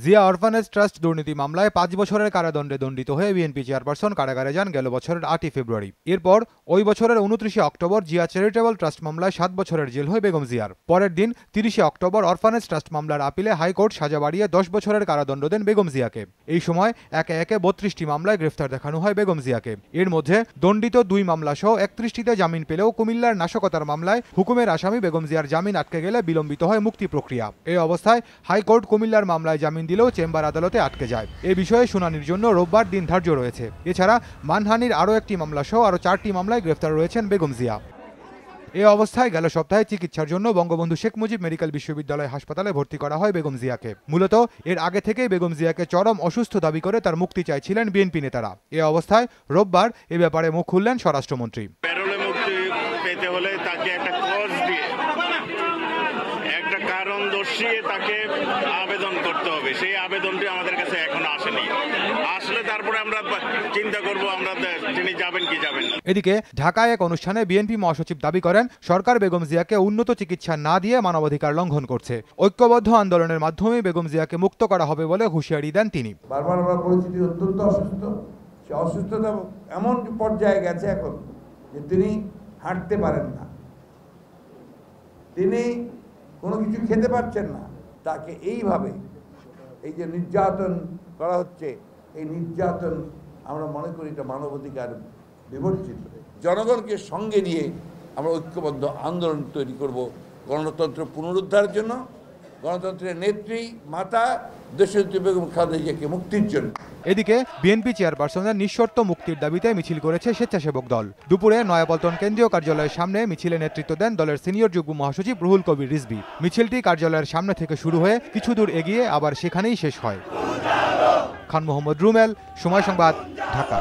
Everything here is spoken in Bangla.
জিয়া অরফানেজ ট্রাস্ট দুর্নীতি মামলায় ৫ বছরের কারাদণ্ডে দণ্ডিত হয়ে বিএনপি চেয়ারপারসন কারাগারে যান গেল বছরের ৮ই ফেব্রুয়ারি। এরপর ওই বছরের ২৯শে অক্টোবর জিয়া চ্যারিটেবল ট্রাস্ট মামলায় ৭ বছরের জেল হয় বেগম জিয়ার। পরের দিন ৩০শে অক্টোবর অরফানেজ ট্রাস্ট মামলার আপিলে হাইকোর্ট সাজা বাড়িয়ে ১০ বছরের কারাদণ্ড দেন বেগম জিয়াকে। এই সময় একে একে ৩২টি মামলায় গ্রেফতার দেখানো হয় বেগম জিয়াকে। এর মধ্যে দণ্ডিত ২ মামলাসহ ৩১টিতে জামিন পেলেও কুমিল্লার নাশকতার মামলায় হুকুমের আসামি বেগম জিয়ার জামিন আটকে গেলে বিলম্বিত হয় মুক্তি প্রক্রিয়া। এই অবস্থায় হাইকোর্ট কুমিল্লার মামলায় জামিন দিলেও চেম্বার আদালতে আটকে যায়। এ বিষয়ে শুনানির জন্য রোববার দিন ধার্য রয়েছে। এছাড়া মানহানির আরও একটি মামলাসহ আরও ৪টি মামলায় গ্রেফতার রয়েছেন বেগম জিয়া। এ অবস্থায় গেল সপ্তাহে চিকিৎসার জন্য বঙ্গবন্ধু শেখ মুজিব মেডিকেল বিশ্ববিদ্যালয় হাসপাতালে ভর্তি করা হয় বেগম জিয়াকে। মূলত এর আগে থেকেই বেগম জিয়াকে চরম অসুস্থ দাবি করে তার মুক্তি চাইছিলেন বিএনপি নেতারা। এ অবস্থায় রোববার এ ব্যাপারে মুখ খুললেন স্বরাষ্ট্রমন্ত্রী। প্যারোলে মুক্তি পেতে হলে তাকে একটা কজ দিয়ে, একটা কারণ দর্শিয়ে তাকে আবেদন করতে হবে। সেই আবেদনটি আমাদের কাছে এখনো আসেনি। আসলে তারপরে আমরা চিন্তা করব আমরা তিনি যাবেন কি যাবেন। এদিকে ঢাকায় এক অনুষ্ঠানে বিএনপি মহাসচিব দাবি করেন সরকার বেগম জিয়াকে উন্নত চিকিৎসা না দিয়ে মানবাধিকার লঙ্ঘন করছে। ঐক্যবদ্ধ আন্দোলনের মাধ্যমে বেগম জিয়াকে মুক্ত করা হবে বলে হুঁশিয়ারি দেন তিনি। বারবার আমরা পরিস্থিতি অত্যন্ত অসুস্থ, সে অসুস্থতা এমন পর্যায়ে গেছে এখন যে তিনি হাঁটতে পারেন না, তিনি কোনো কিছু খেতে পারছেন না। তাকে এইভাবে এই যে নির্যাতন করা হচ্ছে, এই নির্যাতন আমরা মনে করি এটা মানবাধিকার বিবর্জিত। জনগণকে সঙ্গে নিয়ে আমরা ঐক্যবদ্ধ আন্দোলন তৈরি করব গণতন্ত্র পুনরুদ্ধারের জন্য, গণতন্ত্রের নেত্রী মাতা দেশনেত্রী বেগম খালেদা জিয়াকে মুক্তির জন্য। এদিকে বিএনপি চেয়ারপারসনের নিঃশর্ত মুক্তির দাবিতে মিছিল করেছে স্বেচ্ছাসেবক দল। দুপুরে নয়াপল্টন কেন্দ্রীয় কার্যালয়ের সামনে মিছিলে নেতৃত্ব দেন দলের সিনিয়র যুগ্ম মহাসচিব রুহুল কবির রিজভী। মিছিলটি কার্যালয়ের সামনে থেকে শুরু হয়ে কিছু দূর এগিয়ে আবার সেখানেই শেষ হয়। খান মোহাম্মদ রুমেল, সময় সংবাদ, ঢাকা।